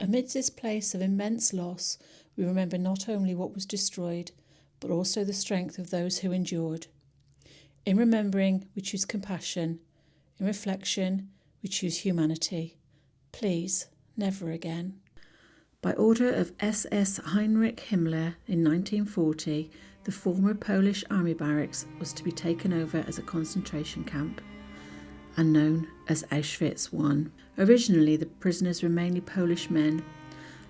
Amidst this place of immense loss, we remember not only what was destroyed, but also the strength of those who endured. In remembering, we choose compassion. In reflection, we choose humanity. Please, never again. By order of SS Heinrich Himmler in 1940, the former Polish army barracks was to be taken over as a concentration camp and known as Auschwitz I. Originally, the prisoners were mainly Polish men.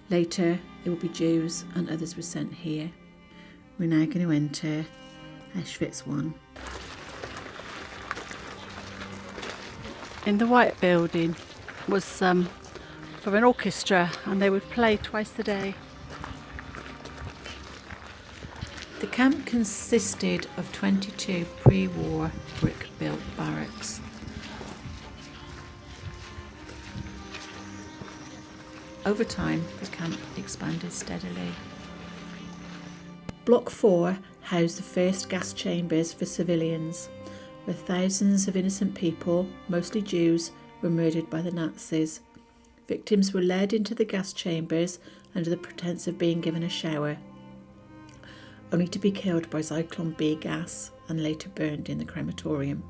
Later, it would be Jews and others were sent here. We're now going to enter Auschwitz I. In the White Building was for an orchestra, and they would play twice a day. The camp consisted of 22 pre-war brick-built barracks. Over time, the camp expanded steadily. Block 4 housed the first gas chambers for civilians, where thousands of innocent people, mostly Jews, were murdered by the Nazis. Victims were led into the gas chambers under the pretense of being given a shower, only to be killed by Zyklon B gas and later burned in the crematorium.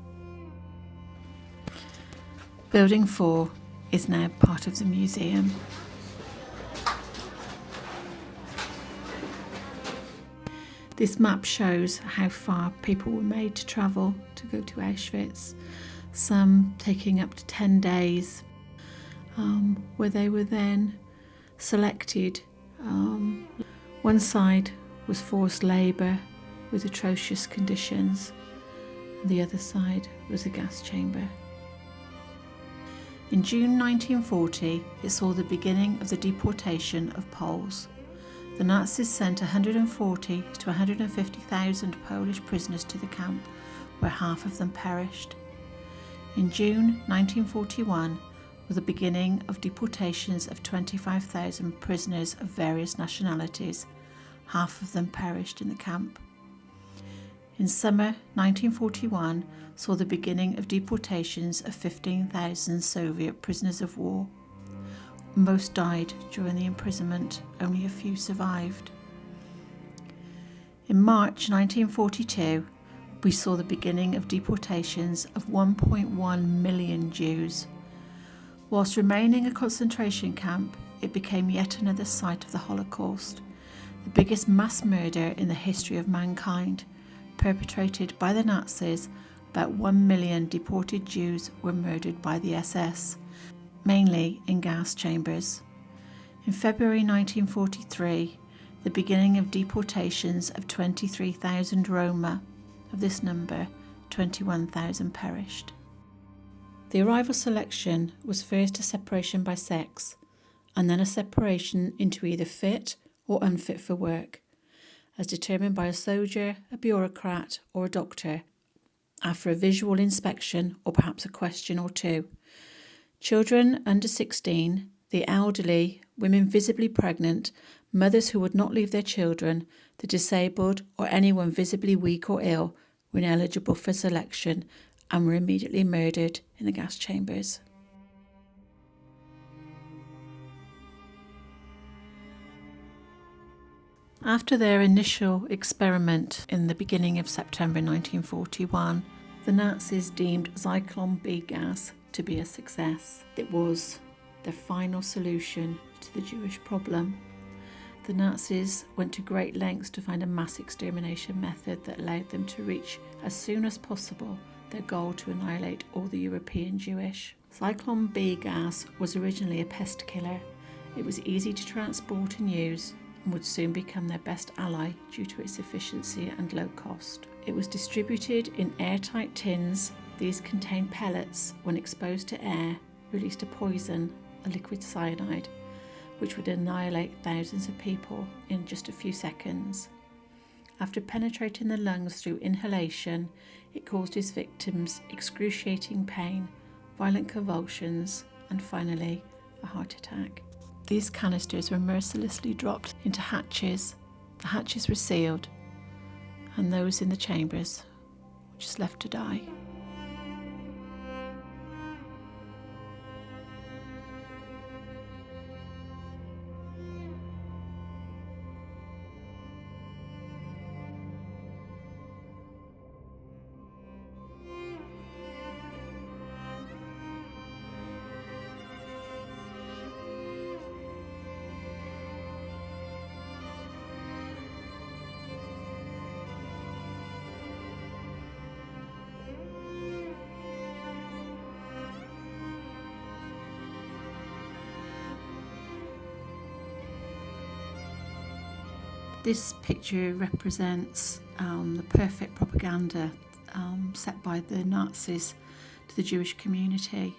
Building 4 is now part of the museum. This map shows how far people were made to travel to go to Auschwitz, some taking up to 10 days, where they were then selected. One side was forced labour with atrocious conditions, and the other side was a gas chamber. In June 1940, it saw the beginning of the deportation of Poles. The Nazis sent 140 to 150,000 Polish prisoners to the camp, where half of them perished. In June 1941 was the beginning of deportations of 25,000 prisoners of various nationalities. Half of them perished in the camp. In summer 1941 saw the beginning of deportations of 15,000 Soviet prisoners of war. Most died during the imprisonment, only a few survived. In March 1942, we saw the beginning of deportations of 1.1 million Jews. Whilst remaining a concentration camp, it became yet another site of the Holocaust, the biggest mass murder in the history of mankind. Perpetrated by the Nazis, about 1 million deported Jews were murdered by the SS, mainly in gas chambers. In February 1943, the beginning of deportations of 23,000 Roma. Of this number, 21,000 perished. The arrival selection was first a separation by sex, and then a separation into either fit or unfit for work, as determined by a soldier, a bureaucrat, or a doctor, after a visual inspection or perhaps a question or two. Children under 16, the elderly, women visibly pregnant, mothers who would not leave their children, the disabled, or anyone visibly weak or ill were ineligible for selection and were immediately murdered in the gas chambers. After their initial experiment in the beginning of September 1941, the Nazis deemed Zyklon B gas to be a success. It was their final solution to the Jewish problem. The Nazis went to great lengths to find a mass extermination method that allowed them to reach as soon as possible their goal to annihilate all the European Jewish. Zyklon B gas was originally a pest killer. It was easy to transport and use and would soon become their best ally due to its efficiency and low cost. It was distributed in airtight tins. These contained pellets. When exposed to air, released a poison, a liquid cyanide, which would annihilate thousands of people in just a few seconds. After penetrating the lungs through inhalation, it caused its victims excruciating pain, violent convulsions, and finally, a heart attack. These canisters were mercilessly dropped into hatches. The hatches were sealed, and those in the chambers were just left to die. This picture represents the perfect propaganda set by the Nazis to the Jewish community.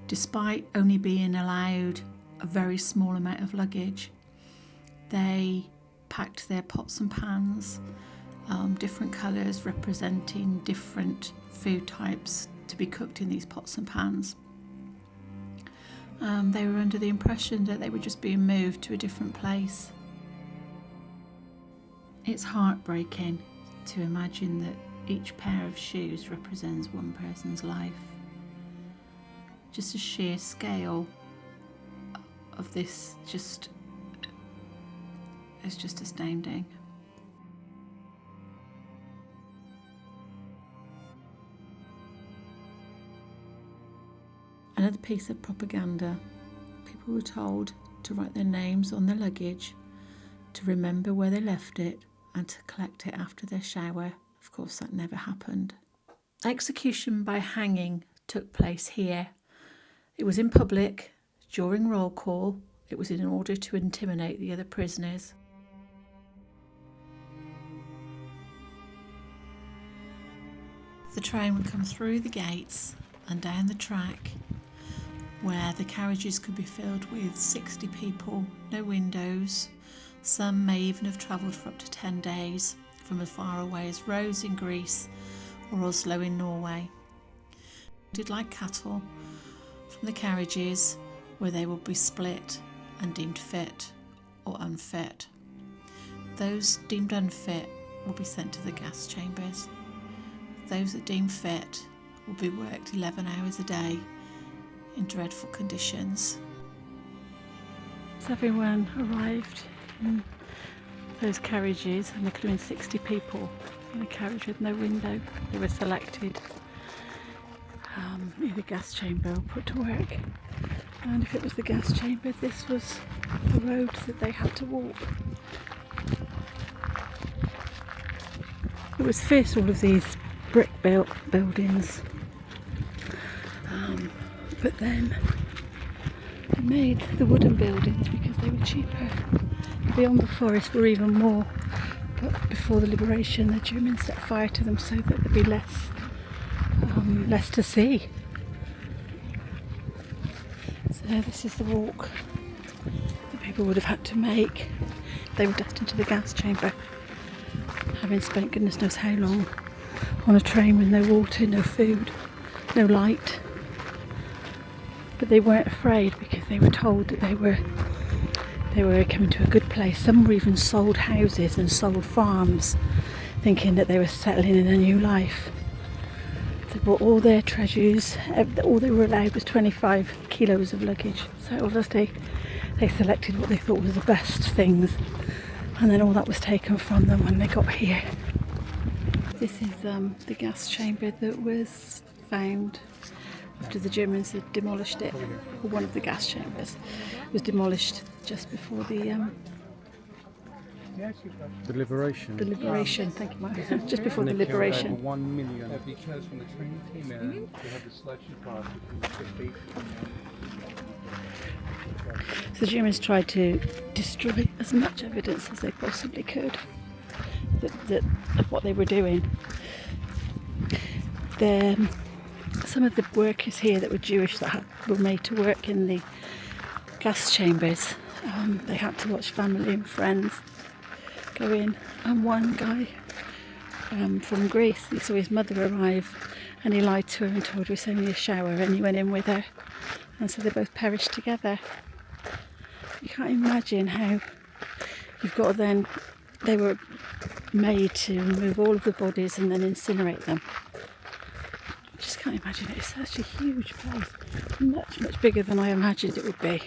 Despite only being allowed a very small amount of luggage, they packed their pots and pans, different colours representing different food types to be cooked in these pots and pans. They were under the impression that they were just being moved to a different place. It's heartbreaking to imagine that each pair of shoes represents one person's life. Just the sheer scale of this is just astounding. Another piece of propaganda. People were told to write their names on their luggage, to remember where they left it, and to collect it after their shower. Of course, that never happened. Execution by hanging took place here. It was in public, during roll call. It was in order to intimidate the other prisoners. The train would come through the gates and down the track, where the carriages could be filled with 60 people, no windows. Some may even have travelled for up to 10 days from as far away as Rhodes in Greece or Oslo in Norway. Did like cattle from the carriages, where they would be split and deemed fit or unfit. Those deemed unfit will be sent to the gas chambers. Those that deemed fit will be worked 11 hours a day in dreadful conditions. So everyone arrived in those carriages, and there could have been 60 people in a carriage with no window. They were selected, either gas chamber or put to work. And if it was the gas chamber, this was the road that they had to walk. It was fierce, all of these brick built buildings, but then they made the wooden buildings because they were cheaper. Beyond the forest were even more, but before the liberation the Germans set fire to them so that there'd be less to see. So this is the walk that people would have had to make. They were destined to the gas chamber, having spent goodness knows how long on a train with no water, no food, no light. But they weren't afraid because they were told that they were coming to a good place. Some were even sold houses and sold farms, thinking that they were settling in a new life. They brought all their treasures. All they were allowed was 25 kilos of luggage. So obviously they selected what they thought was the best things, and then all that was taken from them when they got here. This is the gas chamber that was found after the Germans had demolished it. Or one of the gas chambers was demolished just before the liberation. The liberation, thank you, Mark. Just before the liberation. Over 1 million. Because when the train came in, they had the selection process. So the Germans tried to destroy as much evidence as they possibly could of what they were doing. Some of the workers here that were Jewish that were made to work in the gas chambers, they had to watch family and friends go in. And one guy from Greece, he saw his mother arrive and he lied to her and told her it was only a shower, and he went in with her, and so they both perished together. You can't imagine how you've got to then, they were made to remove all of the bodies and then incinerate them. I just can't imagine it. It's such a huge place, much bigger than I imagined it would be.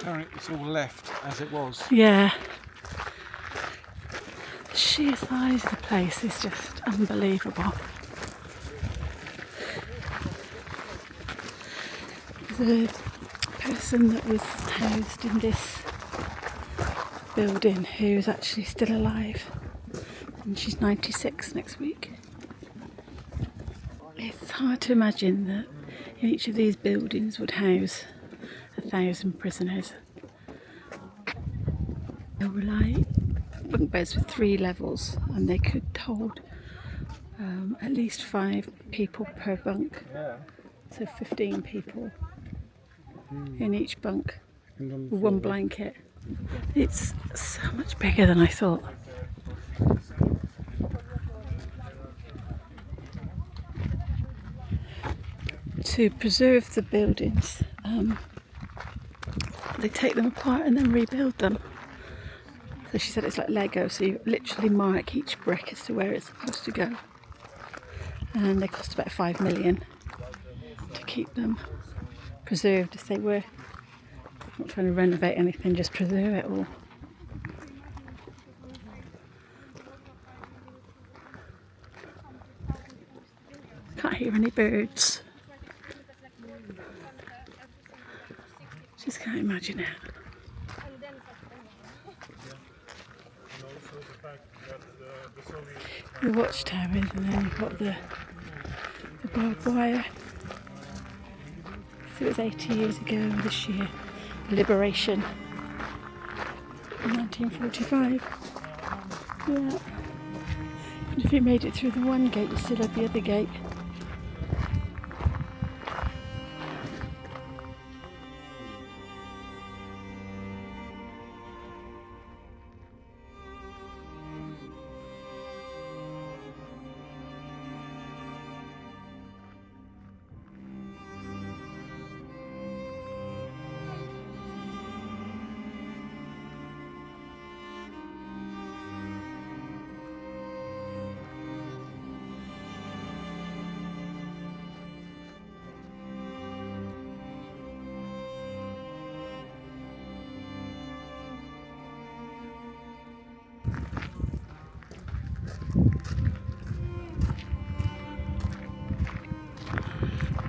Apparently it's all left as it was. Yeah. The sheer size of the place is just unbelievable. The person that was housed in this building who's actually still alive, and she's 96 next week. It's hard to imagine that each of these buildings would house 1,000 prisoners. There were like bunk beds with 3 levels, and they could hold at least 5 people per bunk. So 15 people in each bunk with 1 blanket. It's so much bigger than I thought. To preserve the buildings, they take them apart and then rebuild them. So she said it's like Lego, so you literally mark each brick as to where it's supposed to go. And they cost about 5 million to keep them preserved as they were. I'm not trying to renovate anything, just preserve it all. Can't hear any birds. Just can't imagine it. The watchtowers, and then you've got the barbed wire. So it was 80 years ago this year, liberation in 1945. Yeah. And if you made it through the one gate, you still had the other gate.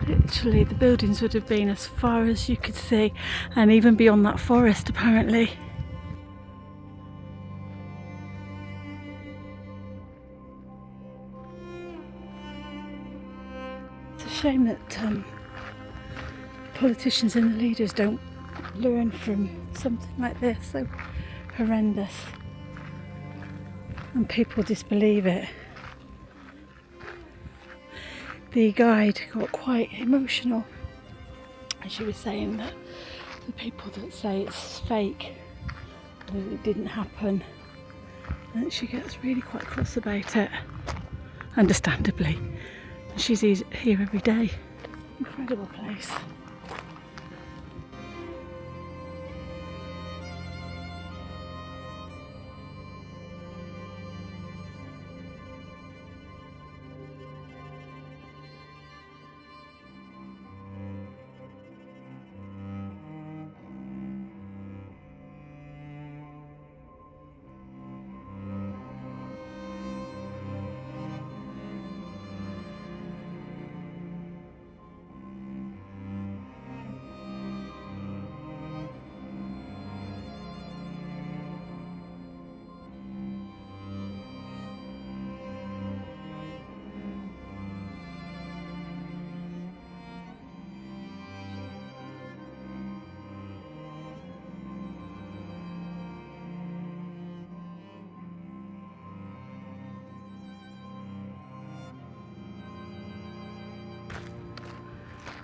Literally, the buildings would have been as far as you could see, and even beyond that forest apparently. It's a shame that politicians and the leaders don't learn from something like this, so horrendous, and people disbelieve it. The guide got quite emotional, and she was saying that the people that say it's fake, that it didn't happen, and she gets really quite cross about it, understandably. She's here every day. Incredible place.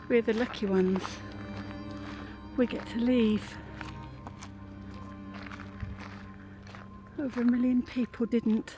We're the lucky ones. We get to leave. Over 1 million people didn't.